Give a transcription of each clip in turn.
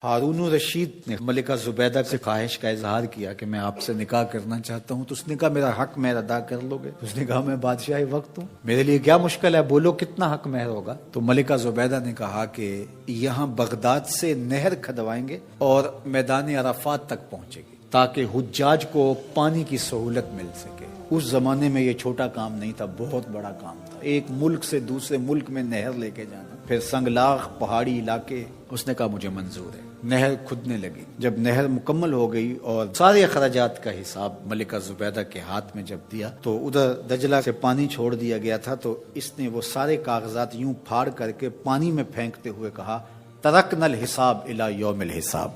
ہارون الرشید نے ملکہ زبیدہ سے خواہش کا اظہار کیا کہ میں آپ سے نکاح کرنا چاہتا ہوں، تو اس نے کہا میرا حق مہر ادا کر لو گے؟ اس نے کہا میں بادشاہ وقت ہوں، میرے لیے کیا مشکل ہے، بولو کتنا حق مہر ہوگا؟ تو ملکہ زبیدہ نے کہا کہ یہاں بغداد سے نہر کھدوائیں گے اور میدان عرفات تک پہنچے گی تاکہ حجاج کو پانی کی سہولت مل سکے۔ اس زمانے میں یہ چھوٹا کام نہیں تھا، بہت بڑا کام تھا، ایک ملک سے دوسرے ملک میں نہر لے کے جانا، پھر سنگلاخ پہاڑی علاقے۔ اس نے کہا مجھے منظور ہے۔ نہر کھدنے لگی، جب نہر مکمل ہو گئی اور سارے اخراجات کا حساب ملکہ زبیدہ کے ہاتھ میں جب دیا تو ادھر دجلہ سے پانی چھوڑ دیا گیا تھا، تو اس نے وہ سارے کاغذات یوں پھاڑ کر کے پانی میں پھینکتے ہوئے کہا ترکنا الحساب الی یوم الحساب،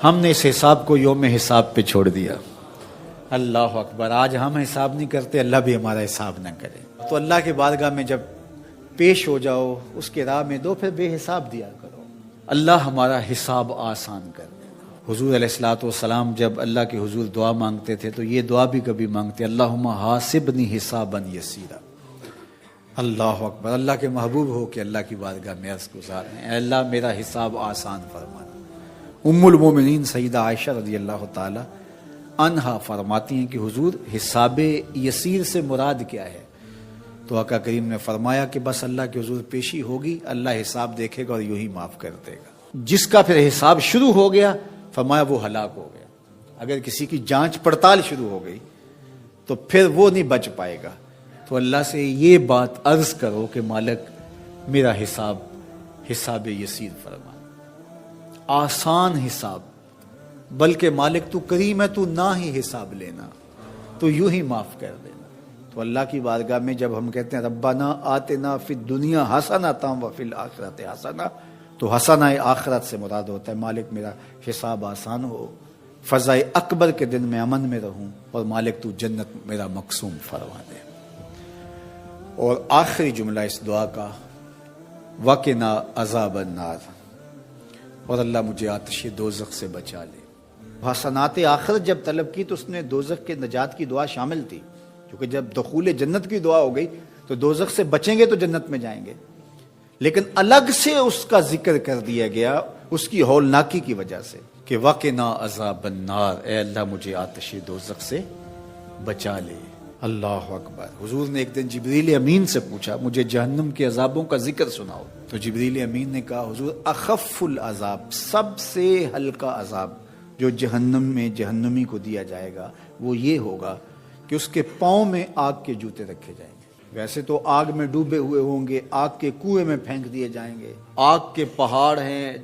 ہم نے اس حساب کو یوم حساب پہ چھوڑ دیا۔ اللہ اکبر! آج ہم حساب نہیں کرتے، اللہ بھی ہمارا حساب نہ کرے۔ تو اللہ کے بارگاہ میں جب پیش ہو جاؤ، اس کے راہ میں دو، پھر بے حساب دیا کرو، اللہ ہمارا حساب آسان کر دے۔ حضور علیہ الصلوۃ والسلام جب اللہ کے حضور دعا مانگتے تھے تو یہ دعا بھی کبھی مانگتے، اللہم حاسبنی حسابا یسیرا۔ اللہ اکبر! اللہ کے محبوب ہو کہ اللہ کی بارگاہ میں عرض گزار ہیں، اے اللہ میرا حساب آسان فرمانا۔ ام المومنین سیدہ عائشہ رضی اللہ تعالی عنہا فرماتی ہیں کہ حضور حساب یسیر سے مراد کیا ہے؟ تو آقا کریم نے فرمایا کہ بس اللہ کے حضور پیشی ہوگی، اللہ حساب دیکھے گا اور یوں ہی معاف کر دے گا۔ جس کا پھر حساب شروع ہو گیا فرمایا وہ ہلاک ہو گیا۔ اگر کسی کی جانچ پڑتال شروع ہو گئی تو پھر وہ نہیں بچ پائے گا۔ تو اللہ سے یہ بات عرض کرو کہ مالک میرا حساب یسیر فرما، آسان حساب، بلکہ مالک تو کریم ہے، تو نہ ہی حساب لینا، تو یوں ہی معاف کر دینا۔ تو اللہ کی بارگاہ میں جب ہم کہتے ہیں ربنا آتنا فی الدنیا حسنۃ وفی الآخرۃ حسنہ، تو حسنہ آخرت سے مراد ہوتا ہے مالک میرا حساب آسان ہو، فضائے اکبر کے دن میں امن میں رہوں، اور مالک تو جنت میرا مقسوم فرما دے۔ اور آخری جملہ اس دعا کا وقنا عذاب النار، اور اللہ مجھے آتش دوزخ سے بچا لے۔ حسنات آخرت جب طلب کی تو اس نے دوزخ کے نجات کی دعا شامل تھی، کیونکہ جب دخول جنت کی دعا ہو گئی تو دوزخ سے بچیں گے تو جنت میں جائیں گے، لیکن الگ سے اس کا ذکر کر دیا گیا اس کی ہولناکی کی وجہ سے کہ وقنا عذاب النار، اے اللہ مجھے آتش دوزخ سے بچا لے۔ اللہ اکبر! حضور نے ایک دن جبریل امین سے پوچھا مجھے جہنم کے عذابوں کا ذکر سناؤ، تو جبریل امین نے کہا حضور اخف العذاب، سب سے ہلکا عذاب جو جہنم میں جہنمی کو دیا جائے گا وہ یہ ہوگا کہ اس کے پاؤں میں آگ کے جوتے رکھے جائیں گے۔ ویسے تو آگ میں ڈوبے ہوئے ہوں گے، آگ کے کنویں میں پھینک دیے جائیں گے، آگ کے پہاڑ ہیں،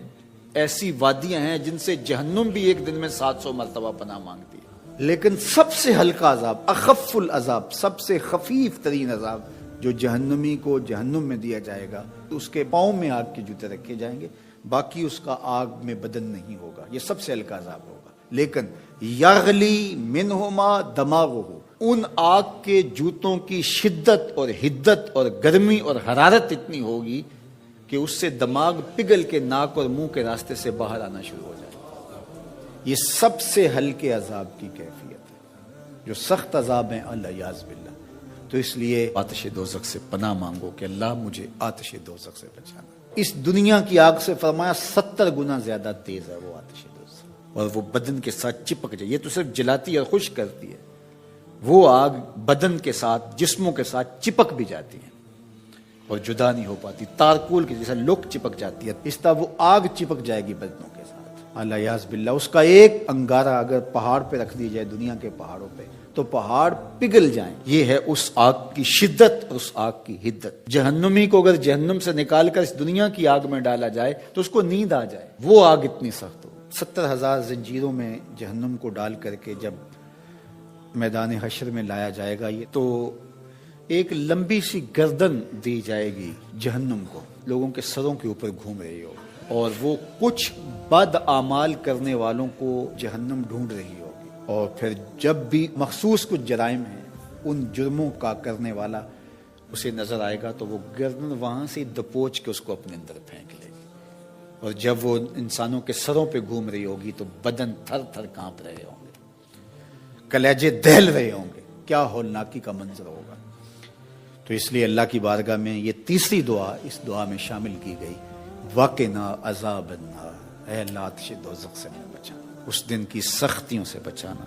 ایسی وادیاں ہیں جن سے جہنم بھی ایک دن میں 700 مرتبہ پناہ مانگتی ہے، لیکن سب سے ہلکا عذاب، اخف العذاب، سب سے خفیف ترین عذاب جو جہنمی کو جہنم میں دیا جائے گا، اس کے پاؤں میں آگ کے جوتے رکھے جائیں گے، باقی اس کا آگ میں بدن نہیں ہوگا، یہ سب سے ہلکا عذاب ہوگا۔ لیکن یغلی منہما دماغہ، ان آگ کے جوتوں کی شدت اور حدت اور گرمی اور حرارت اتنی ہوگی کہ اس سے دماغ پگھل کے ناک اور منہ کے راستے سے باہر آنا شروع ہو جائے۔ یہ سب سے ہلکے عذاب کی کیفیت ہے، جو سخت عذاب ہیں الیاذ باللہ۔ تو اس لیے آتش دوزخ سے پناہ مانگو کہ اللہ مجھے آتش دوزخ سے بچانا۔ اس دنیا کی آگ سے فرمایا 70 گنا زیادہ تیز ہے وہ آتش دوزخ، اور وہ بدن کے ساتھ چپک جائے۔ یہ تو صرف جلاتی اور خشک کرتی ہے، وہ آگ بدن کے ساتھ جسموں کے ساتھ چپک بھی جاتی ہے اور جدا نہیں ہو پاتی، تارکول کی جیسا لوک چپک جاتی ہے، اس طرح وہ آگ چپک جائے گی بدنوں کے ساتھ الیاذ باللہ۔ اس کا ایک انگارہ اگر پہاڑ پہ رکھ دی جائے، دنیا کے پہاڑوں پہ، تو پہاڑ پگھل جائیں۔ یہ ہے اس آگ کی شدت اور اس آگ کی حدت۔ جہنمی کو اگر جہنم سے نکال کر اس دنیا کی آگ میں ڈالا جائے تو اس کو نیند آ جائے، وہ آگ اتنی سخت ہو۔ 70,000 زنجیروں میں جہنم کو ڈال کر کے جب میدان حشر میں لایا جائے گا، یہ تو ایک لمبی سی گردن دی جائے گی جہنم کو، لوگوں کے سروں کے اوپر گھوم رہی ہو، اور وہ کچھ بد اعمال کرنے والوں کو جہنم ڈھونڈ رہی ہوگی، اور پھر جب بھی مخصوص کچھ جرائم ہیں ان جرموں کا کرنے والا اسے نظر آئے گا تو وہ گردن وہاں سے دبوچ کے اس کو اپنے اندر پھینک لے گی، اور جب وہ انسانوں کے سروں پہ گھوم رہی ہوگی تو بدن تھر تھر کانپ رہے ہوں گے، کلیجے دہل رہے ہوں گے، کیا ہولناکی کا منظر ہوگا۔ تو اس لیے اللہ کی بارگاہ میں یہ تیسری دعا اس دعا میں شامل کی گئی، وقنا عذاب النار۔ اے اللہ آتش دوزخ سے ہمیں بچانا، اس دن کی سختیوں سے بچانا،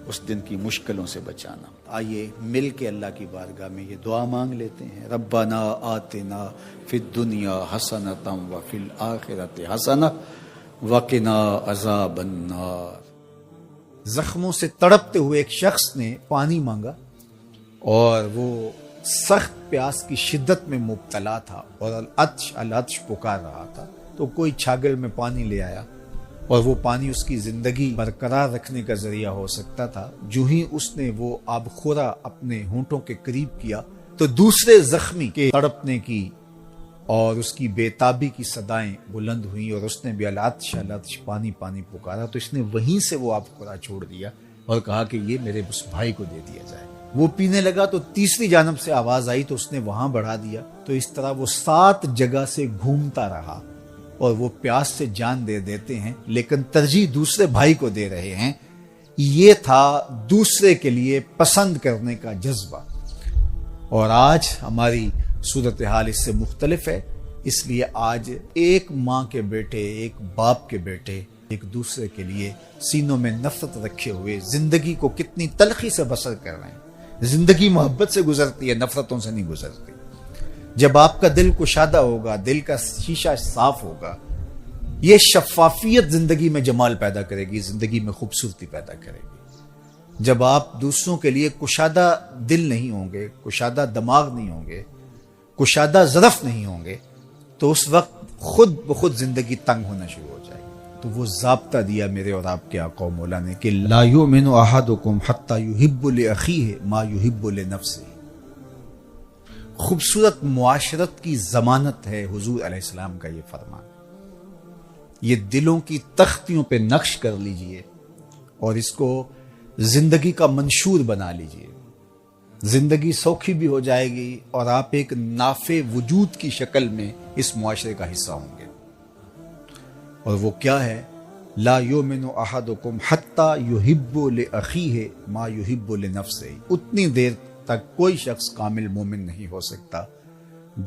اس دن کی مشکلوں سے بچانا۔ آئیے مل کے اللہ کی بارگاہ میں یہ دعا مانگ لیتے ہیں، ربنا آتنا فی الدنیا حسنۃ وفی الآخرۃ حسنۃ وقنا عذاب النار۔ زخموں سے تڑپتے ہوئے ایک شخص نے پانی مانگا اور وہ سخت پیاس کی شدت میں مبتلا تھا اور العطش پکار رہا تھا، تو کوئی چھاگل میں پانی لے آیا اور وہ پانی اس کی زندگی برقرار رکھنے کا ذریعہ ہو سکتا تھا۔ جو ہی اس نے وہ آب خورا اپنے ہونٹوں کے قریب کیا تو دوسرے زخمی کے تڑپنے کی اور اس کی بے تابی کی صدائیں بلند ہوئیں اور اس نے بھی العطش پانی پانی پکارا، تو اس نے وہیں سے وہ آب خورا چھوڑ دیا اور کہا کہ یہ میرے اس بھائی کو دے دیا جائے۔ وہ پینے لگا تو تیسری جانب سے آواز آئی تو اس نے وہاں بڑھا دیا، تو اس طرح وہ 7 جگہ سے گھومتا رہا اور وہ پیاس سے جان دے دیتے ہیں لیکن ترجیح دوسرے بھائی کو دے رہے ہیں۔ یہ تھا دوسرے کے لیے پسند کرنے کا جذبہ، اور آج ہماری صورتحال اس سے مختلف ہے۔ اس لیے آج ایک ماں کے بیٹے، ایک باپ کے بیٹے ایک دوسرے کے لیے سینوں میں نفرت رکھے ہوئے زندگی کو کتنی تلخی سے بسر کر رہے ہیں۔ زندگی محبت سے گزرتی ہے، نفرتوں سے نہیں گزرتی۔ جب آپ کا دل کشادہ ہوگا، دل کا شیشہ صاف ہوگا، یہ شفافیت زندگی میں جمال پیدا کرے گی، زندگی میں خوبصورتی پیدا کرے گی۔ جب آپ دوسروں کے لیے کشادہ دل نہیں ہوں گے، کشادہ دماغ نہیں ہوں گے، کشادہ ظرف نہیں ہوں گے، تو اس وقت خود بخود زندگی تنگ ہونا شروع ہو جائے گی۔ تو وہ ضابطہ دیا میرے اور آپ کے آقا و مولا نے کہ لا یؤمن احدکم حتی یحب لاخیہ ما یحب لنفسہ۔ خوبصورت معاشرت کی ضمانت ہے حضور علیہ السلام کا یہ فرمان۔ یہ دلوں کی تختیوں پہ نقش کر لیجئے اور اس کو زندگی کا منشور بنا لیجئے۔ زندگی سوکھی بھی ہو جائے گی اور آپ ایک نافع وجود کی شکل میں اس معاشرے کا حصہ ہوں گے۔ اور وہ کیا ہے؟ لا یؤمن احدکم حتی یحب لاخیہ ما یحب لنفسہ۔ اتنی دیر تک کوئی شخص کامل مومن نہیں ہو سکتا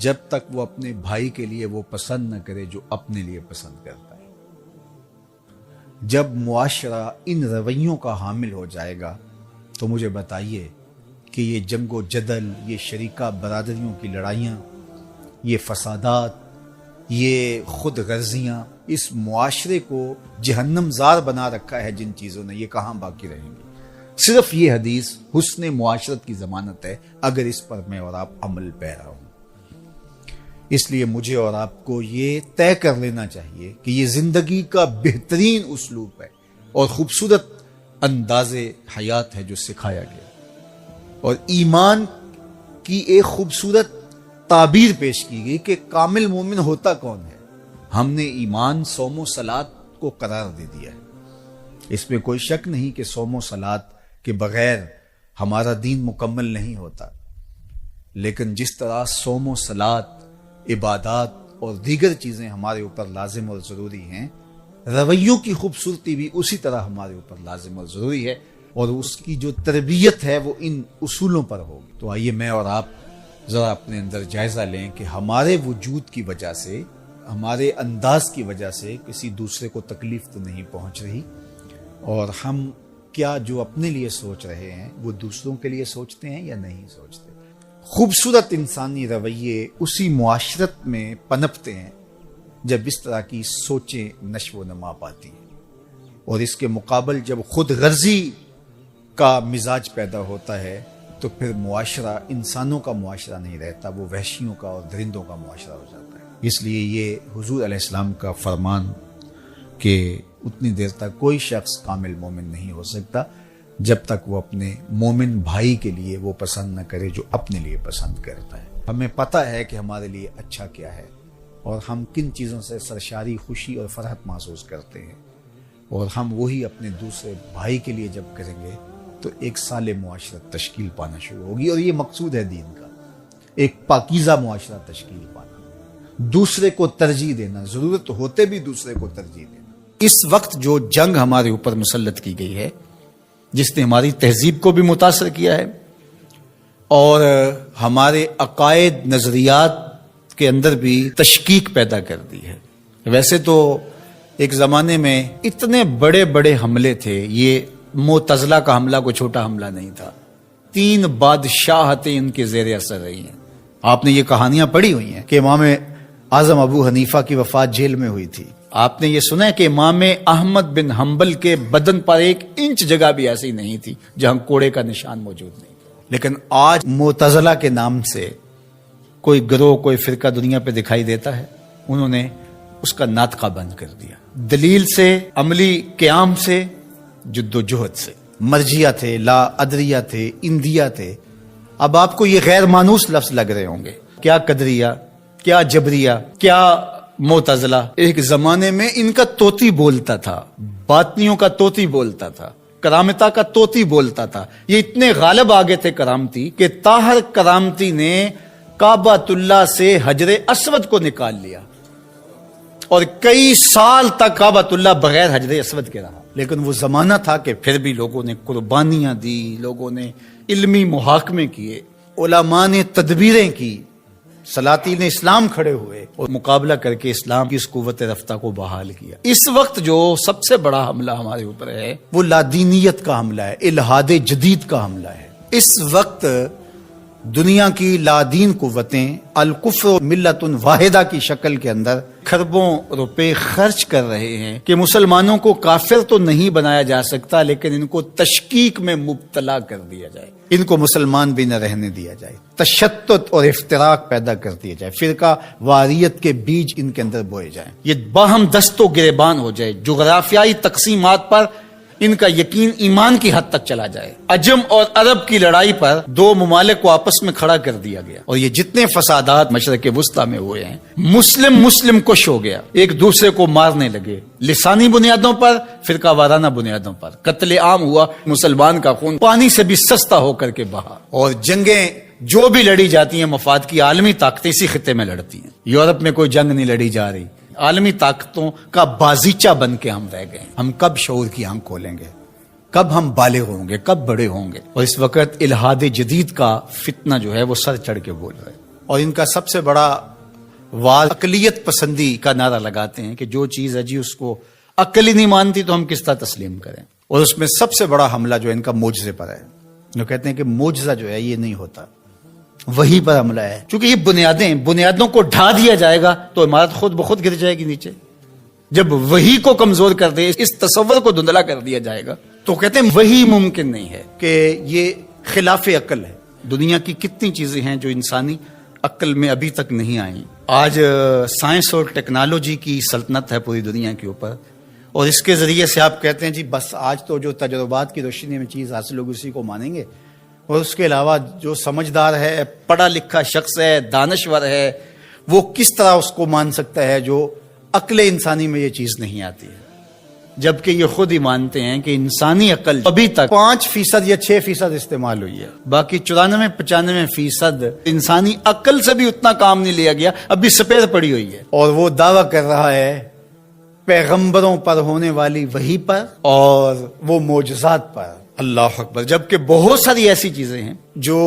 جب تک وہ اپنے بھائی کے لیے وہ پسند نہ کرے جو اپنے لیے پسند کرتا ہے۔ جب معاشرہ ان رویوں کا حامل ہو جائے گا تو مجھے بتائیے کہ یہ جنگ و جدل، یہ شریکہ برادریوں کی لڑائیاں، یہ فسادات، یہ خود غرضیاں، اس معاشرے کو جہنم زار بنا رکھا ہے جن چیزوں نے، یہ کہاں باقی رہیں گی؟ صرف یہ حدیث حسن معاشرت کی ضمانت ہے اگر اس پر میں اور آپ عمل پیرا ہوں۔ اس لیے مجھے اور آپ کو یہ طے کر لینا چاہیے کہ یہ زندگی کا بہترین اسلوب ہے اور خوبصورت انداز حیات ہے جو سکھایا گیا، اور ایمان کی ایک خوبصورت تعبیر پیش کی گئی کہ کامل مومن ہوتا کون ہے۔ ہم نے ایمان، صوم و صلات کو قرار دے دیا ہے۔ اس میں کوئی شک نہیں کہ صوم و صلات کے بغیر ہمارا دین مکمل نہیں ہوتا، لیکن جس طرح صوم و صلات، عبادات اور دیگر چیزیں ہمارے اوپر لازم اور ضروری ہیں، رویوں کی خوبصورتی بھی اسی طرح ہمارے اوپر لازم اور ضروری ہے، اور اس کی جو تربیت ہے وہ ان اصولوں پر ہوگی۔ تو آئیے میں اور آپ ذرا اپنے اندر جائزہ لیں کہ ہمارے وجود کی وجہ سے، ہمارے انداز کی وجہ سے کسی دوسرے کو تکلیف تو نہیں پہنچ رہی، اور ہم کیا جو اپنے لیے سوچ رہے ہیں وہ دوسروں کے لیے سوچتے ہیں یا نہیں سوچتے۔ خوبصورت انسانی رویے اسی معاشرت میں پنپتے ہیں جب اس طرح کی سوچیں نشو و نما پاتی ہیں، اور اس کے مقابل جب خود غرضی کا مزاج پیدا ہوتا ہے تو پھر معاشرہ انسانوں کا معاشرہ نہیں رہتا، وہ وحشیوں کا اور درندوں کا معاشرہ ہو جاتا ہے۔ اس لیے یہ حضور علیہ السلام کا فرمان کہ اتنی دیر تک کوئی شخص کامل مومن نہیں ہو سکتا جب تک وہ اپنے مومن بھائی کے لیے وہ پسند نہ کرے جو اپنے لیے پسند کرتا ہے۔ ہمیں پتہ ہے کہ ہمارے لیے اچھا کیا ہے اور ہم کن چیزوں سے سرشاری خوشی اور فرحت محسوس کرتے ہیں، اور ہم وہی اپنے دوسرے بھائی کے لیے جب کریں گے تو ایک صالح معاشرت تشکیل پانا شروع ہوگی، اور یہ مقصود ہے دین کا، ایک پاکیزہ معاشرہ تشکیل پانا، دوسرے کو ترجیح دینا، ضرورت ہوتے بھی دوسرے کو ترجیح دینا۔ اس وقت جو جنگ ہمارے اوپر مسلط کی گئی ہے، جس نے ہماری تہذیب کو بھی متاثر کیا ہے اور ہمارے عقائد، نظریات کے اندر بھی تشکیک پیدا کر دی ہے۔ ویسے تو ایک زمانے میں اتنے بڑے بڑے حملے تھے، یہ معتزلہ کا حملہ کوئی چھوٹا حملہ نہیں تھا. 3 بادشاہتیں ان کے زیر اثر رہی ہیں. آپ نے یہ کہانیاں پڑھی ہوئی ہیں کہ امام اعظم ابو حنیفہ کی وفات جیل میں ہوئی تھی. آپ نے یہ سنا ہے کہ امام احمد بن حنبل کے بدن پر 1 انچ جگہ بھی ایسی نہیں تھی جہاں کوڑے کا نشان موجود نہیں. لیکن آج معتزلہ کے نام سے کوئی گروہ، کوئی فرقہ دنیا پہ دکھائی دیتا ہے، انہوں نے اس کا ناطقہ بند کر دیا. دلیل سے، عملی قیام سے، جد و جہد سے. مرجیہ تھے، لا ادریہ تھے، اندیہ تھے. اب آپ کو یہ غیر مانوس لفظ لگ رہے ہوں گے. کیا قدریہ، کیا جبریہ، کیا معتزلہ. ایک زمانے میں ان کا طوطی بولتا تھا، باطنیوں کا طوطی بولتا تھا، کرامتا کا طوطی بولتا تھا. یہ اتنے غالب آگے تھے کرامتی کہ طاہر کرامتی نے کعبۃ اللہ سے حجر اسود کو نکال لیا اور کئی سال تک کعبۃ اللہ بغیر حجر اسود کے رہا. لیکن وہ زمانہ تھا کہ پھر بھی لوگوں نے قربانیاں دی، لوگوں نے علمی محاکمے کیے، علماء نے تدبیریں کی، سلاطین اسلام کھڑے ہوئے اور مقابلہ کر کے اسلام کی اس قوت رفتہ کو بحال کیا. اس وقت جو سب سے بڑا حملہ ہمارے اوپر ہے وہ لادینیت کا حملہ ہے، الحاد جدید کا حملہ ہے. اس وقت دنیا کی لادین قوتیں الکفر ملت واحدہ کی شکل کے اندر کھربوں روپے خرچ کر رہے ہیں کہ مسلمانوں کو کافر تو نہیں بنایا جا سکتا، لیکن ان کو تشکیک میں مبتلا کر دیا جائے، ان کو مسلمان بھی نہ رہنے دیا جائے، تشتت اور افتراق پیدا کر دیا جائے، فرقہ واریت کے بیج ان کے اندر بوئے جائیں، یہ باہم دست و گریبان ہو جائے، جغرافیائی تقسیمات پر ان کا یقین ایمان کی حد تک چلا جائے. عجم اور عرب کی لڑائی پر 2 ممالک کو آپس میں کھڑا کر دیا گیا اور یہ جتنے فسادات مشرق وسطیٰ میں ہوئے ہیں، مسلم کش ہو گیا، ایک دوسرے کو مارنے لگے، لسانی بنیادوں پر، فرقہ وارانہ بنیادوں پر. قتل عام ہوا، مسلمان کا خون پانی سے بھی سستا ہو کر کے بہا. اور جنگیں جو بھی لڑی جاتی ہیں مفاد کی عالمی طاقتیں اسی خطے میں لڑتی ہیں. یورپ میں کوئی جنگ نہیں لڑی جا رہی، عالمی طاقتوں کا بازیچہ بن کے ہم رہ گئے. ہم کب شعور کی آنکھ کھولیں گے؟ کب ہم بالغ ہوں گے؟ کب بڑے ہوں گے؟ اور اس وقت الحاد جدید کا فتنہ جو ہے وہ سر چڑھ کے بول رہا ہے. اور ان کا سب سے بڑا وار اقلیت پسندی کا نعرہ لگاتے ہیں کہ جو چیز ہے جی اس کو عقل ہی نہیں مانتی تو ہم کس طرح تسلیم کریں. اور اس میں سب سے بڑا حملہ جو ان کا معجزے پر ہے. جو کہتے ہیں کہ معجزہ جو ہے یہ نہیں ہوتا، وہی پر حملہ ہے. چونکہ یہ بنیادوں کو ڈھا دیا جائے گا تو عمارت خود بخود گر جائے گی نیچے. جب وہی کو کمزور کر دے، اس تصور کو دھندلا کر دیا جائے گا، تو کہتے ہیں وہی ممکن نہیں ہے کہ یہ خلاف عقل ہے. دنیا کی کتنی چیزیں ہیں جو انسانی عقل میں ابھی تک نہیں آئیں. آج سائنس اور ٹیکنالوجی کی سلطنت ہے پوری دنیا کے اوپر، اور اس کے ذریعے سے آپ کہتے ہیں جی بس آج تو جو تجربات کی روشنی میں چیز حاصل ہوگی اسی کو مانیں گے، اور اس کے علاوہ جو سمجھدار ہے، پڑھا لکھا شخص ہے، دانشور ہے، وہ کس طرح اس کو مان سکتا ہے جو عقل انسانی میں یہ چیز نہیں آتی ہے. جبکہ یہ خود ہی مانتے ہیں کہ انسانی عقل ابھی تک 5% یا 6% استعمال ہوئی ہے، باقی 94-95% انسانی عقل سے بھی اتنا کام نہیں لیا گیا، ابھی سپیر پڑی ہوئی ہے. اور وہ دعویٰ کر رہا ہے پیغمبروں پر ہونے والی وحی پر اور وہ معجزات پر. اللہ اکبر. جبکہ بہت ساری ایسی چیزیں ہیں جو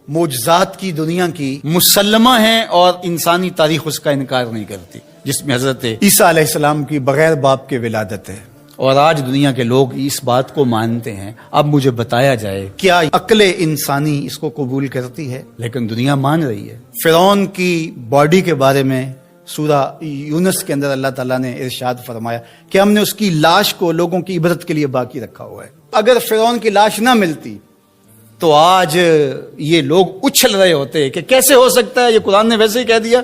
معجزات کی دنیا کی مسلمہ ہیں اور انسانی تاریخ اس کا انکار نہیں کرتی، جس میں حضرت عیسیٰ علیہ السلام کی بغیر باپ کے ولادت ہے. اور آج دنیا کے لوگ اس بات کو مانتے ہیں. اب مجھے بتایا جائے کیا عقل انسانی اس کو قبول کرتی ہے؟ لیکن دنیا مان رہی ہے. فرعون کی باڈی کے بارے میں سورہ یونس کے اندر اللہ تعالیٰ نے ارشاد فرمایا کہ ہم نے اس کی لاش کو لوگوں کی عبرت کے لیے باقی رکھا ہوا ہے. اگر فرعون کی لاش نہ ملتی تو آج یہ لوگ اچھل رہے ہوتے کہ کیسے ہو سکتا ہے، یہ قرآن نے ویسے ہی کہہ دیا.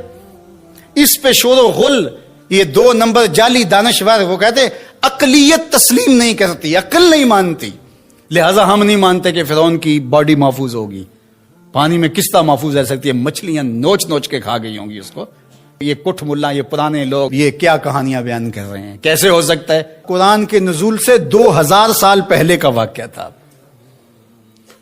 اس پہ شور و غل یہ 2 نمبر جعلی دانشور وہ کہتے عقلیت تسلیم نہیں کرتی، عقل نہیں مانتی، لہذا ہم نہیں مانتے کہ فرعون کی باڈی محفوظ ہوگی. پانی میں کس طرح محفوظ رہ سکتی ہے؟ مچھلیاں نوچ نوچ کے کھا گئی ہوں گی اس کو. یہ کٹھ ملا، یہ پرانے لوگ یہ کیا کہانیاں بیان کر رہے ہیں؟ کیسے ہو سکتا ہے؟ قرآن کے نزول سے 2000 سال پہلے کا واقعہ تھا،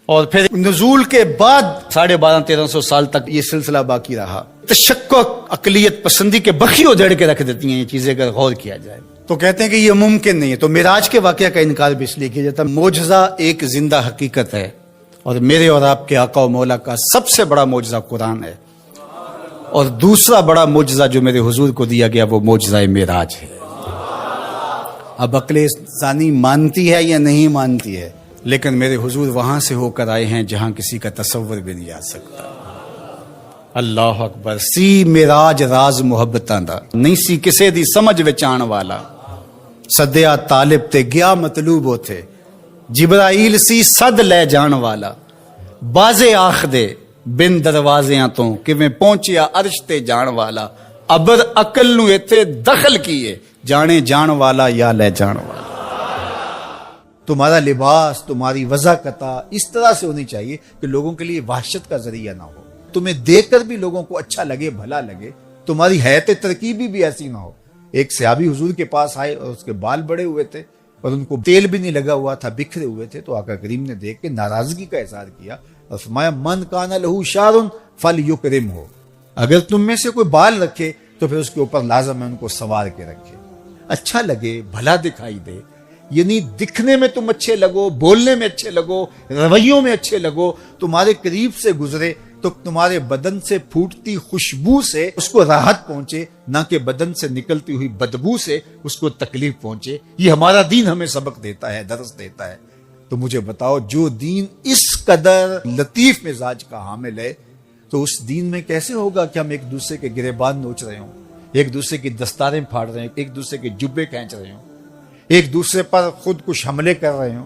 اور پھر نزول کے بعد 1250-1300 سال تک یہ سلسلہ باقی رہا. تشکک، عقلیت پسندی کے بخی ادھیڑ کے رکھ دیتی ہیں یہ چیزیں اگر غور کیا جائے تو. کہتے ہیں کہ یہ ممکن نہیں ہے. تو معراج کے واقعہ کا انکار بھی اس لیے کیا جاتا ہے. معجزہ ایک زندہ حقیقت ہے، اور میرے اور آپ کے آقا و مولا کا سب سے بڑا معجزہ قرآن ہے، اور دوسرا بڑا معجزہ جو میرے حضور کو دیا گیا وہ معجزہ معراج ہے. اب عقل انسانی مانتی ہے یا نہیں مانتی ہے، لیکن میرے حضور وہاں سے ہو کر آئے ہیں جہاں کسی کا تصور بھی نہیں آ سکتا۔ اللہ اکبر۔ سی میراج راز محبتاں دا نہیں سی کسے دی سمجھ وچ آن والا، سدیا طالب تے گیا مطلوب ہوتے، جبرائیل سی صد لے جان والا، بازے آخ دے بن دروازیاں تو کیویں پہنچیا عرش تے جان والا، ابر عقل نو ایتھے دخل کیے، جانے جان والا یا لے جان والا۔ تمہارا لباس، تمہاری وضاحت اس طرح سے ہونی چاہیے کہ لوگوں کے لیے وحشت کا ذریعہ نہ ہو، تمہیں دیکھ کر بھی لوگوں کو اچھا لگے، بھلا لگے، تمہاری حیات ترکیبی بھی ایسی نہ ہو۔ ایک صحابی حضور کے پاس آئے اور اس کے بال بڑے ہوئے تھے اور ان کو تیل بھی نہیں لگا ہوا تھا، بکھرے ہوئے تھے، تو آقا کریم نے دیکھ کے ناراضگی کا اظہار کیا اور فرمایا من کان لہو شعر فلیکرمہ، اگر تم میں سے کوئی بال رکھے تو پھر اس کے اوپر لازم ہے ان کو سنوار کے رکھے، اچھا لگے، بھلا دکھائی دے۔ یعنی دکھنے میں تم اچھے لگو، بولنے میں اچھے لگو، رویوں میں اچھے لگو، تمہارے قریب سے گزرے تو تمہارے بدن سے پھوٹتی خوشبو سے اس کو راحت پہنچے، نہ کہ بدن سے نکلتی ہوئی بدبو سے اس کو تکلیف پہنچے۔ یہ ہمارا دین ہمیں سبق دیتا ہے، درس دیتا ہے۔ تو مجھے بتاؤ، جو دین اس قدر لطیف مزاج کا حامل ہے تو اس دین میں کیسے ہوگا کہ ہم ایک دوسرے کے گریبان نوچ رہے ہوں، ایک دوسرے کی دستاریں پھاڑ رہے ہیں، ایک دوسرے کے جبے کھینچ رہے ہوں، ایک دوسرے پر خود کچھ حملے کر رہے ہوں،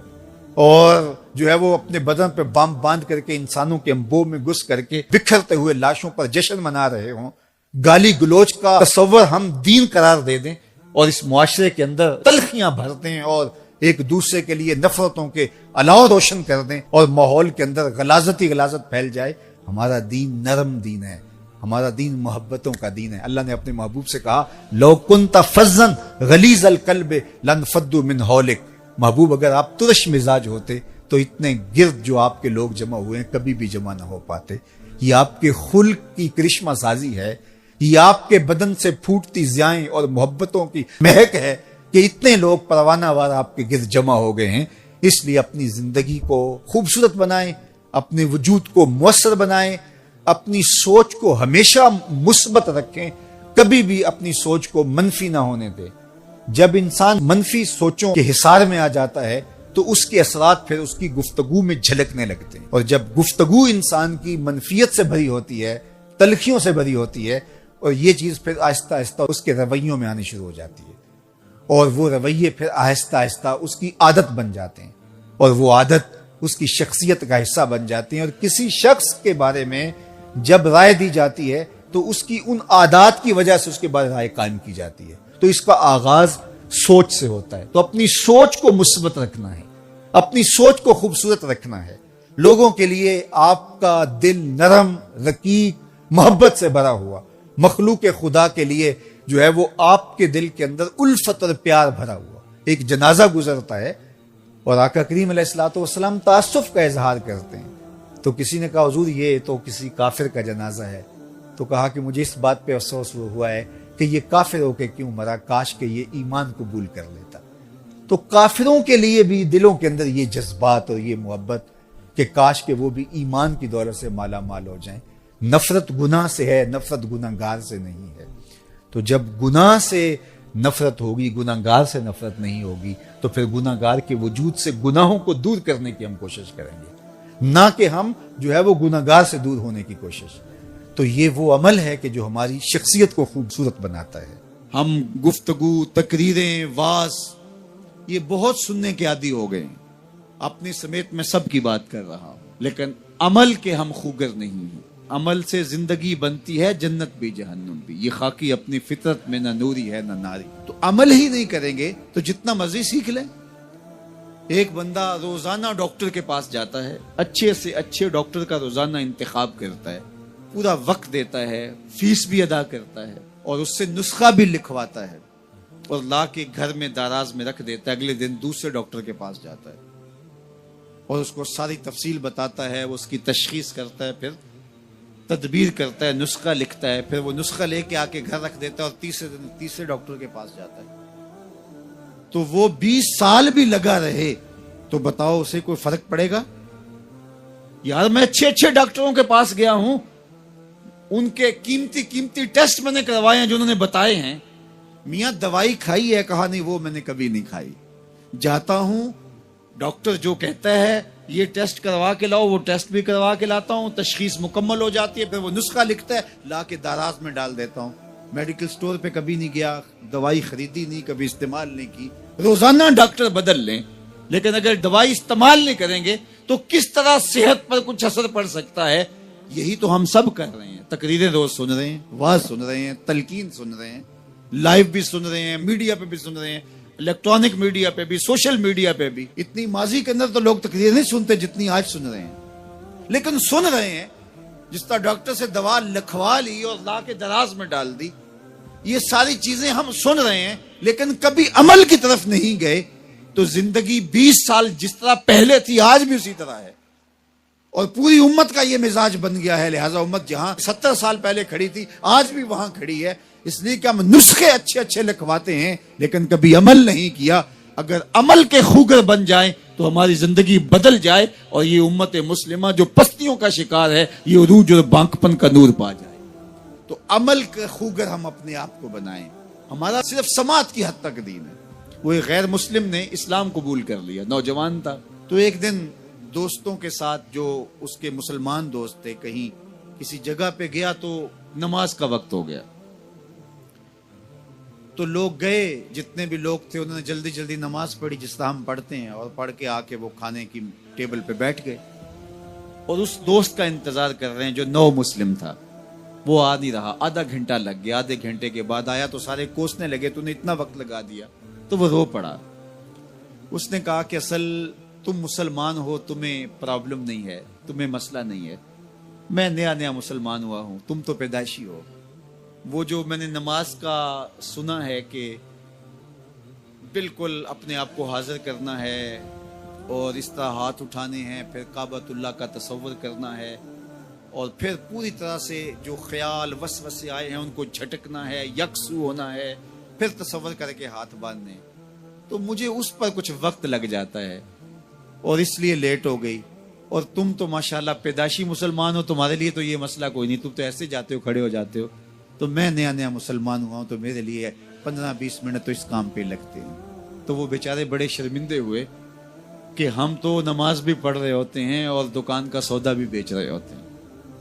اور جو ہے وہ اپنے بدن پہ بم باندھ کر کے انسانوں کے انبوں میں گھس کر کے بکھرتے ہوئے لاشوں پر جشن منا رہے ہوں، گالی گلوچ کا تصور ہم دین قرار دے دیں اور اس معاشرے کے اندر تلخیاں بھر دیں اور ایک دوسرے کے لیے نفرتوں کے الاؤ روشن کر دیں اور ماحول کے اندر غلاظت ہی غلاظت پھیل جائے۔ ہمارا دین نرم دین ہے، ہمارا دین محبتوں کا دین ہے۔ اللہ نے اپنے محبوب سے کہا لو کنت فظا غلیظ القلب لانفضوا من حولک، محبوب اگر آپ ترش مزاج ہوتے تو اتنے گرد جو آپ کے لوگ جمع ہوئے ہیں کبھی بھی جمع نہ ہو پاتے۔ یہ آپ کے خلق کی کرشمہ سازی ہے، یہ آپ کے بدن سے پھوٹتی ضیائیں اور محبتوں کی مہک ہے کہ اتنے لوگ پروانہ وار آپ کے گرد جمع ہو گئے ہیں۔ اس لیے اپنی زندگی کو خوبصورت بنائیں، اپنے وجود کو مؤثر بنائیں، اپنی سوچ کو ہمیشہ مثبت رکھیں، کبھی بھی اپنی سوچ کو منفی نہ ہونے دیں۔ جب انسان منفی سوچوں کے حصار میں آ جاتا ہے تو اس کے اثرات پھر اس کی گفتگو میں جھلکنے لگتے ہیں، اور جب گفتگو انسان کی منفیت سے بھری ہوتی ہے، تلخیوں سے بھری ہوتی ہے، اور یہ چیز پھر آہستہ آہستہ اس کے رویوں میں آنی شروع ہو جاتی ہے، اور وہ رویے پھر آہستہ آہستہ اس کی عادت بن جاتے ہیں، اور وہ عادت اس کی شخصیت کا حصہ بن جاتی ہیں۔ اور کسی شخص کے بارے میں جب رائے دی جاتی ہے تو اس کی ان عادات کی وجہ سے اس کے بعد رائے قائم کی جاتی ہے۔ تو اس کا آغاز سوچ سے ہوتا ہے۔ تو اپنی سوچ کو مثبت رکھنا ہے، اپنی سوچ کو خوبصورت رکھنا ہے، لوگوں کے لیے آپ کا دل نرم، رقیق، محبت سے بھرا ہوا، مخلوق خدا کے لیے جو ہے وہ آپ کے دل کے اندر الفت اور پیار بھرا ہوا۔ ایک جنازہ گزرتا ہے اور آقا کریم علیہ الصلوۃ والسلام تاسف کا اظہار کرتے ہیں، تو کسی نے کہا حضور یہ تو کسی کافر کا جنازہ ہے، تو کہا کہ مجھے اس بات پہ افسوس ہوا ہے کہ یہ کافر ہو کے کیوں مرا، کاش کہ یہ ایمان قبول کر لیتا۔ تو کافروں کے لیے بھی دلوں کے اندر یہ جذبات اور یہ محبت کہ کاش کہ وہ بھی ایمان کی دولت سے مالا مال ہو جائیں۔ نفرت گناہ سے ہے، نفرت گناہگار سے نہیں ہے۔ تو جب گناہ سے نفرت ہوگی، گناہگار سے نفرت نہیں ہوگی، تو پھر گناہگار کے وجود سے گناہوں کو دور کرنے کی ہم کوشش کریں گے، نہ کہ ہم جو ہے وہ گناہگار سے دور ہونے کی کوشش۔ تو یہ وہ عمل ہے کہ جو ہماری شخصیت کو خوبصورت بناتا ہے۔ ہم گفتگو، تقریریں، واعظ یہ بہت سننے کے عادی ہو گئے ہیں، اپنی سمیت میں سب کی بات کر رہا ہوں، لیکن عمل کے ہم خوگر نہیں ہیں۔ عمل سے زندگی بنتی ہے، جنت بھی جہنم بھی، یہ خاکی اپنی فطرت میں نہ نوری ہے نہ ناری۔ تو عمل ہی نہیں کریں گے تو جتنا مرضی سیکھ لیں۔ ایک بندہ روزانہ ڈاکٹر کے پاس جاتا ہے، اچھے سے اچھے ڈاکٹر کا روزانہ انتخاب کرتا ہے، پورا وقت دیتا ہے، فیس بھی ادا کرتا ہے، اور اس سے نسخہ بھی لکھواتا ہے، اور لا کے گھر میں دراز میں رکھ دیتا ہے۔ اگلے دن دوسرے ڈاکٹر کے پاس جاتا ہے اور اس کو ساری تفصیل بتاتا ہے، وہ اس کی تشخیص کرتا ہے، پھر تدبیر کرتا ہے، نسخہ لکھتا ہے، پھر وہ نسخہ لے کے آ کے گھر رکھ دیتا ہے، اور تیسرے دن تیسرے ڈاکٹر کے پاس جاتا ہے۔ تو وہ 20 سال بھی لگا رہے تو بتاؤ اسے کوئی فرق پڑے گا؟ یار میں اچھے ڈاکٹروں کے پاس گیا ہوں، ان کے قیمتی ٹیسٹ میں نے کروائے ہیں جو انہوں نے بتائے ہیں، میاں دوائی کھائی ہے؟ کہا نہیں وہ میں نے کبھی نہیں کھائی. جاتا ہوں ڈاکٹر جو کہتا ہے یہ ٹیسٹ کروا کے لاؤ، وہ ٹیسٹ بھی کروا کے لاتا ہوں، تشخیص مکمل ہو جاتی ہے، پھر وہ نسخہ لکھتا ہے لا کے دراز میں ڈال دیتا ہوں. میڈیکل سٹور پہ کبھی نہیں گیا، دوائی خریدی نہیں، کبھی استعمال نہیں کی. روزانہ ڈاکٹر بدل لیں لیکن اگر دوائی استعمال نہیں کریں گے تو کس طرح صحت پر کچھ اثر پڑ سکتا ہے. یہی تو ہم سب کر رہے ہیں. تقریریں روز سن رہے ہیں، واز سن رہے ہیں، تلقین سن رہے ہیں، لائیو بھی سن رہے ہیں، میڈیا پہ بھی سن رہے ہیں، الیکٹرانک میڈیا پہ بھی، سوشل میڈیا پہ بھی. اتنی ماضی کے اندر تو لوگ تقریر نہیں سنتے جتنی آج سن رہے ہیں، لیکن سن رہے ہیں. جس طرح ڈاکٹر سے دوا لکھوا لی اور لا کے دراز میں ڈال دی، یہ ساری چیزیں ہم سن رہے ہیں لیکن کبھی عمل کی طرف نہیں گئے. تو زندگی 20 سال جس طرح پہلے تھی آج بھی اسی طرح ہے، اور پوری امت کا یہ مزاج بن گیا ہے. لہٰذا امت جہاں 70 سال پہلے کھڑی تھی آج بھی وہاں کھڑی ہے. اس لیے کہ ہم نسخے اچھے اچھے لکھواتے ہیں لیکن کبھی عمل نہیں کیا. اگر عمل کے خوگر بن جائیں تو ہماری زندگی بدل جائے اور یہ امت مسلمہ جو پستیوں کا شکار ہے یہ عروج اور بانکپن کا نور پا جائے. تو عمل کے خوگر ہم اپنے آپ کو بنائیں. ہمارا صرف سماعت کی حد تک دین ہے. وہ ایک غیر مسلم نے اسلام قبول کر لیا، نوجوان تھا. تو ایک دن دوستوں کے ساتھ، جو اس کے مسلمان دوست تھے، کہیں کسی جگہ پہ گیا تو نماز کا وقت ہو گیا. تو لوگ گئے، جتنے بھی لوگ تھے انہوں نے جلدی جلدی نماز پڑھی جس طرح ہم پڑھتے ہیں، اور پڑھ کے آ کے وہ کھانے کی ٹیبل پہ بیٹھ گئے اور اس دوست کا انتظار کر رہے ہیں جو نو مسلم تھا. وہ آ نہیں رہا. آدھا گھنٹہ لگ گیا. آدھے گھنٹے کے بعد آیا تو سارے کوسنے لگے تو نے اتنا وقت لگا دیا. تو وہ رو پڑا. اس نے کہا کہ اصل تم مسلمان ہو، تمہیں پرابلم نہیں ہے، تمہیں مسئلہ نہیں ہے. میں نیا نیا مسلمان ہوا ہوں، تم تو پیدائشی ہو. وہ جو میں نے نماز کا سنا ہے کہ بالکل اپنے آپ کو حاضر کرنا ہے اور اس طرح ہاتھ اٹھانے ہیں، پھر کعبۃ اللہ کا تصور کرنا ہے، اور پھر پوری طرح سے جو خیال وسوسے آئے ہیں ان کو جھٹکنا ہے، یکسو ہونا ہے، پھر تصور کر کے ہاتھ باندھنے. تو مجھے اس پر کچھ وقت لگ جاتا ہے اور اس لیے لیٹ ہو گئی. اور تم تو ماشاءاللہ پیدائشی مسلمان ہو، تمہارے لیے تو یہ مسئلہ کوئی نہیں، تم تو ایسے جاتے ہو، کھڑے ہو جاتے ہو. تو میں نیا نیا مسلمان ہوا ہوں تو میرے لیے 15-20 منٹ تو اس کام پہ لگتے ہیں. تو وہ بیچارے بڑے شرمندے ہوئے کہ ہم تو نماز بھی پڑھ رہے ہوتے ہیں اور دکان کا سودا بھی بیچ رہے ہوتے ہیں.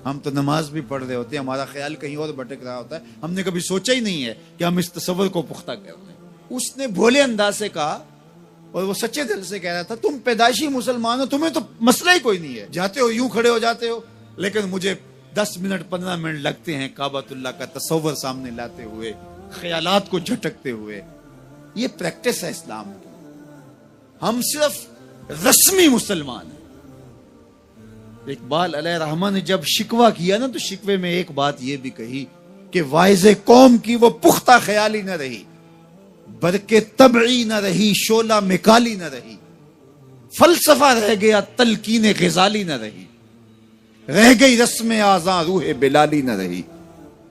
ہم تو نماز بھی پڑھ رہے ہوتے ہیں، ہمارا خیال کہیں اور بھٹک رہا ہوتا ہے. ہم نے کبھی سوچا ہی نہیں ہے کہ ہم اس تصور کو پختہ کر لیں. اس نے بھولے انداز سے کہا اور وہ سچے دل سے کہہ رہا تھا، تم پیدائشی مسلمان ہو، تمہیں تو مسئلہ ہی کوئی نہیں ہے، جاتے ہو یوں کھڑے ہو جاتے ہو. لیکن مجھے 10 منٹ 15 منٹ لگتے ہیں کعبۃ اللہ کا تصور سامنے لاتے ہوئے، خیالات کو جھٹکتے ہوئے. یہ پریکٹس ہے اسلام کی. ہم صرف رسمی مسلمان ہیں. اقبال علیہ رحمہ نے جب شکوہ کیا نا تو شکوے میں ایک بات یہ بھی کہی کہ واعظ قوم کی وہ پختہ خیالی نہ رہی، برکے طبعی نہ رہی، شعلہ مکالی نہ رہی، فلسفہ رہ گیا، تلقین غزالی نہ رہی، رہ گئی رسم آزاں روح بلالی نہ رہی،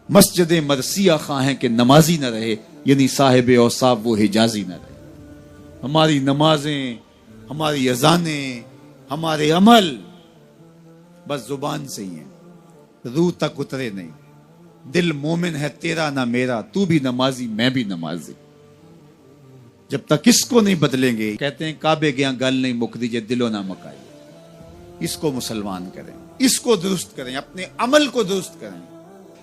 مسجد مرثیہ خواہیں کہ نمازی نہ رہے، یعنی صاحب اوصاف وہ حجازی نہ رہے. ہماری نمازیں، ہماری اذانیں، ہمارے عمل بس زبان سے ہی ہیں، روح تک اترے نہیں. دل مومن ہے تیرا نہ میرا، تو بھی نمازی میں بھی نمازی. جب تک اس کو نہیں بدلیں گے، کہتے ہیں کعبے گیا گل نہیں مک دیجئے دلوں نہ مکائی. اس کو مسلمان کریں، اس کو درست کریں، اپنے عمل کو درست کریں.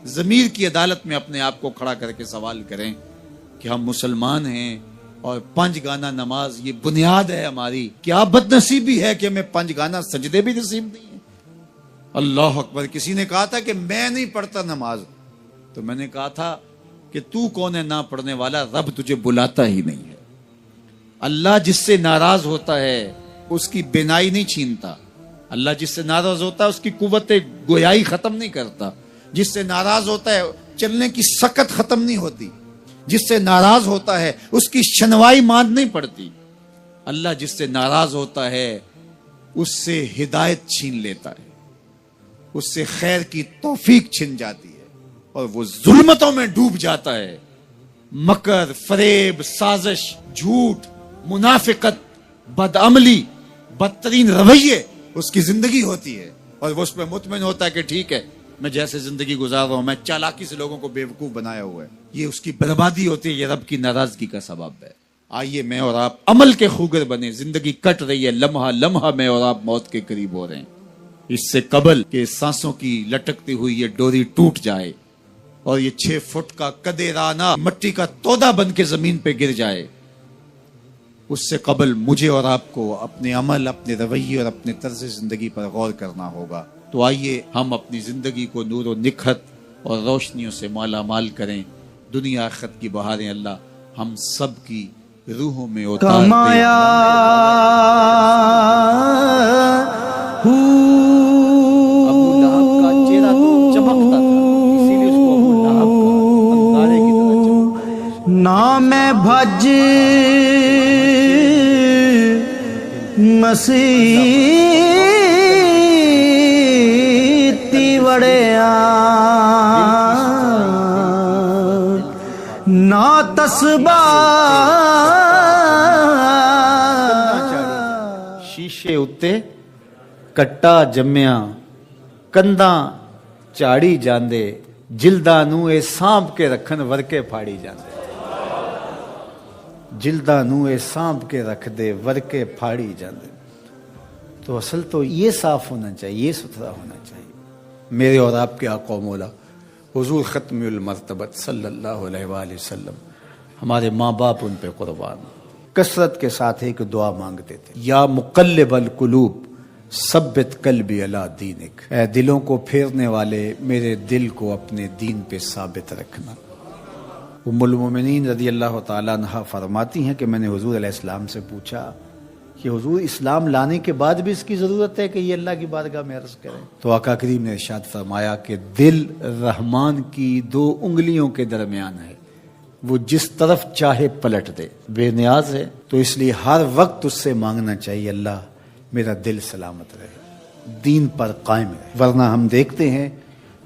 ضمیر کی عدالت میں اپنے آپ کو کھڑا کر کے سوال کریں کہ ہم مسلمان ہیں اور 5 گانا نماز یہ بنیاد ہے ہماری. کیا بد نصیبی ہے کہ ہمیں 5 گانا سجدے بھی نصیب نہیں ہیں. اللہ اکبر. کسی نے کہا تھا کہ میں نہیں پڑھتا نماز، تو میں نے کہا تھا کہ تو کون ہے نہ پڑھنے والا، رب تجھے بلاتا ہی نہیں ہے. اللہ جس سے ناراض ہوتا ہے اس کی بینائی نہیں چھینتا. اللہ جس سے ناراض ہوتا ہے اس کی قوت گویائی ختم نہیں کرتا. جس سے ناراض ہوتا ہے چلنے کی سکت ختم نہیں ہوتی. جس سے ناراض ہوتا ہے اس کی شنوائی ماند نہیں پڑتی. اللہ جس سے ناراض ہوتا ہے اس سے ہدایت چھین لیتا ہے، اس سے خیر کی توفیق چھن جاتی ہے اور وہ ظلمتوں میں ڈوب جاتا ہے. مکر، فریب، سازش، جھوٹ، منافقت، بدعملی، بدترین رویے اس کی زندگی ہوتی ہے اور وہ اس پہ مطمئن ہوتا ہے کہ ٹھیک ہے میں جیسے زندگی گزار رہا ہوں میں چالاکی سے لوگوں کو بیوقوف بنایا ہوا ہے، یہ اس کی بربادی ہوتی ہے، یہ رب کی ناراضگی کا سبب ہے۔ آئیے میں اور آپ عمل کے خوگر بنے، زندگی کٹ رہی ہے، لمحہ لمحہ میں اور آپ موت کے قریب ہو رہے ہیں، اس سے قبل کہ سانسوں کی لٹکتی ہوئی یہ ڈوری ٹوٹ جائے اور یہ 6 فٹ کا قدِ رانہ مٹی کا تودا بن کے زمین پہ گر جائے، اس سے قبل مجھے اور آپ کو اپنے عمل، اپنے رویے اور اپنے طرز زندگی پر غور کرنا ہوگا۔ تو آئیے ہم اپنی زندگی کو نور و نکھت اور روشنیوں سے مالا مال کریں، دنیا آخرت کی بہاریں اللہ ہم سب کی روحوں میں اتار دے۔ کمایا ابو لہب کا چہرہ تو چمکتا تھا، اسی لیے اس کو ابو لہب کہا، انگارے کی طرح چمکتا تھا۔ نا میں بھج مسیتی وڑیا نا تسبہ شیشے اتے کٹا جمیا کنداں چاڑی جاندے جلداں نوں اے سانپ کے رکھن ورکے پھاڑی جاندے، جلداں نوں اے سانپ کے رکھ دے ورکے پھاڑی جاندے۔ تو اصل تو یہ صاف ہونا چاہیے، یہ ستھرا ہونا چاہیے۔ میرے اور آپ کے آقا و مولا حضور ختم المرتبت صلی اللہ علیہ وآلہ وسلم، ہمارے ماں باپ ان پہ قربان، کثرت کے ساتھ ایک دعا مانگتے تھے، یا مقلب القلوب ثبت قلبی علی دینک، اے دلوں کو پھیرنے والے میرے دل کو اپنے دین پہ ثابت رکھنا۔ ام المومنین رضی اللہ تعالیٰ عنہ فرماتی ہیں کہ میں نے حضور علیہ السلام سے پوچھا کہ حضور اسلام لانے کے بعد بھی اس کی ضرورت ہے کہ یہ اللہ کی بارگاہ میں عرض کریں؟ تو آقا کریم نے ارشاد فرمایا کہ دل رحمان کی 2 انگلیوں کے درمیان ہے، وہ جس طرف چاہے پلٹ دے، بے نیاز ہے، تو اس لیے ہر وقت اس سے مانگنا چاہیے اللہ میرا دل سلامت رہے، دین پر قائم رہے۔ ورنہ ہم دیکھتے ہیں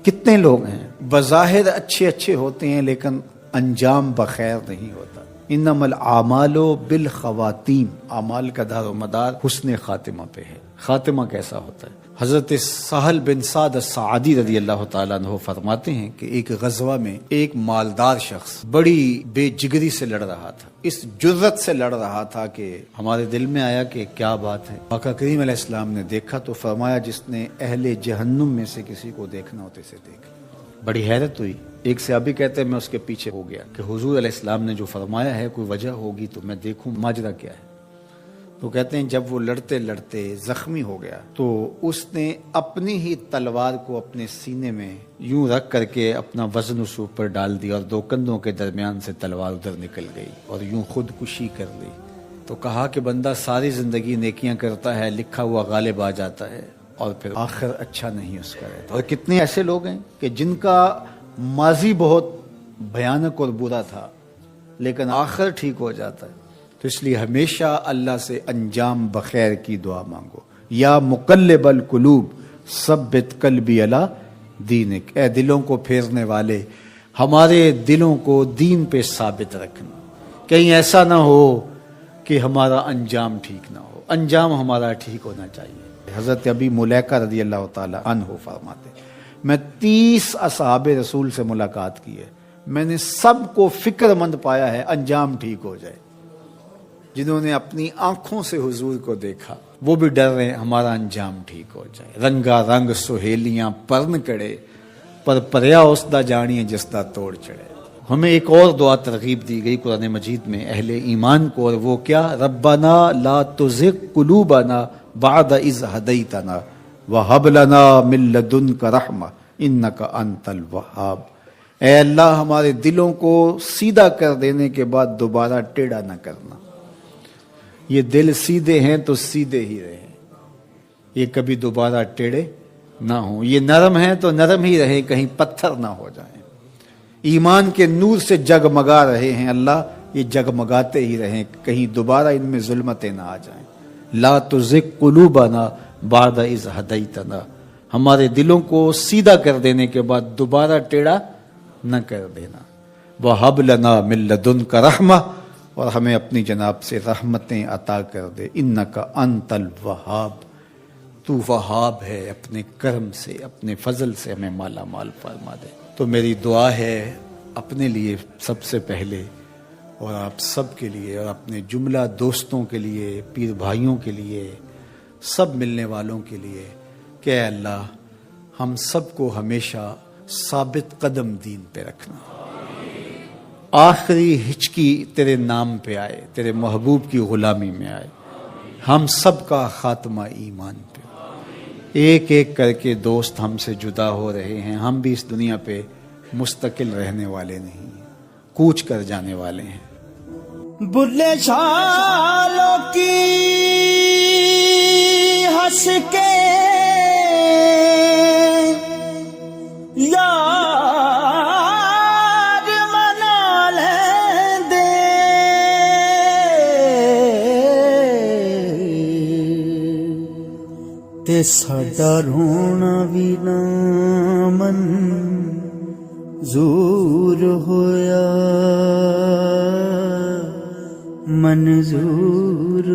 کتنے لوگ ہیں بظاہر اچھے ہوتے ہیں لیکن انجام بخیر نہیں ہوتا۔ انما الاعمال بالخواتیم، اعمال کا دار و مدار حسن خاتمہ پہ ہے۔ خاتمہ کیسا ہوتا ہے؟ حضرت سہل بن سعد الساعدی رضی اللہ تعالیٰ عنہ فرماتے ہیں کہ ایک غزوہ میں ایک مالدار شخص بڑی بے جگری سے لڑ رہا تھا، اس جرت سے لڑ رہا تھا کہ ہمارے دل میں آیا کہ کیا بات ہے۔ آقا کریم علیہ السلام نے دیکھا تو فرمایا جس نے اہل جہنم میں سے کسی کو دیکھنا ہوتے سے دیکھ۔ بڑی حیرت ہوئی، ایک صحابی کہتے ہیں میں اس کے پیچھے ہو گیا کہ حضور علیہ السلام نے جو فرمایا ہے کوئی وجہ ہوگی تو میں دیکھوں ماجرا کیا ہے۔ تو کہتے ہیں جب وہ لڑتے لڑتے زخمی ہو گیا تو اس نے اپنی ہی تلوار کو اپنے سینے میں یوں رکھ کر کے اپنا وزن اس اوپر ڈال دیا اور 2 کندھوں کے درمیان سے تلوار ادھر نکل گئی اور یوں خودکشی کر لی۔ تو کہا کہ بندہ ساری زندگی نیکیاں کرتا ہے، لکھا ہوا غالب آ جاتا ہے اور پھر آخر اچھا نہیں اس کا رہتا۔ اور کتنے ایسے لوگ ہیں کہ جن کا ماضی بہت بھیانک اور برا تھا لیکن آخر ٹھیک ہو جاتا ہے۔ تو اس لیے ہمیشہ اللہ سے انجام بخیر کی دعا مانگو۔ یا مقلب القلوب ثبت قلبی علی دینک، اے دلوں کو پھیرنے والے ہمارے دلوں کو دین پہ ثابت رکھنا، کہیں ایسا نہ ہو کہ ہمارا انجام ٹھیک نہ ہو، انجام ہمارا ٹھیک ہونا چاہیے۔ حضرت ابی ملیکہ رضی اللہ تعالی عنہ فرماتے میں 30 اصحاب رسول سے ملاقات کی ہے، میں نے سب کو فکر مند پایا ہے انجام ٹھیک ہو جائے۔ جنہوں نے اپنی آنکھوں سے حضور کو دیکھا وہ بھی ڈر رہے ہیں ہمارا انجام ٹھیک ہو جائے۔ رنگا رنگ سہیلیاں پرن کڑے پر پریا اس دا جانیے جس دا توڑ چڑھے۔ ہمیں ایک اور دعا ترغیب دی گئی قرآن مجید میں اہل ایمان کو، اور وہ کیا؟ ربنا لا تزغ قلوبنا بعد اذ ہدیتنا وہب لنا من لدنک رحمہ انک انت الوہاب۔ اے اللہ ہمارے دلوں کو سیدھا کر دینے کے بعد دوبارہ ٹیڑھا نہ کرنا۔ یہ دل سیدھے ہیں تو سیدھے ہی رہیں، یہ کبھی دوبارہ ٹیڑھے نہ ہوں۔ یہ نرم ہیں تو نرم ہی رہیں، کہیں پتھر نہ ہو جائیں۔ ایمان کے نور سے جگمگا رہے ہیں اللہ، یہ جگمگاتے ہی رہیں، کہیں دوبارہ ان میں ظلمتیں نہ آ جائیں۔ لا تزغ قلوبنا بعد اذ ہدیتنا، ہمارے دلوں کو سیدھا کر دینے کے بعد دوبارہ ٹیڑھا نہ کر دینا۔ وہب لنا من لدنک رحمہ، اور ہمیں اپنی جناب سے رحمتیں عطا کر دے۔ انک انت الوہاب، تو وہاب ہے، اپنے کرم سے اپنے فضل سے ہمیں مالا مال فرما دے۔ تو میری دعا ہے اپنے لیے سب سے پہلے اور آپ سب کے لیے اور اپنے جملہ دوستوں کے لیے، پیر بھائیوں کے لیے، سب ملنے والوں کے لیے کہ اے اللہ ہم سب کو ہمیشہ ثابت قدم دین پہ رکھنا، آخری ہچکی تیرے نام پہ آئے، تیرے محبوب کی غلامی میں آئے، ہم سب کا خاتمہ ایمان پہ۔ ایک ایک کر کے دوست ہم سے جدا ہو رہے ہیں، ہم بھی اس دنیا پہ مستقل رہنے والے نہیں ہیں، کوچ کر جانے والے ہیں۔ بلے شالوں کی ہنس کے یار منا لیں دے، تے ساڈا رونا بھی نہ منظور ہویا، منظور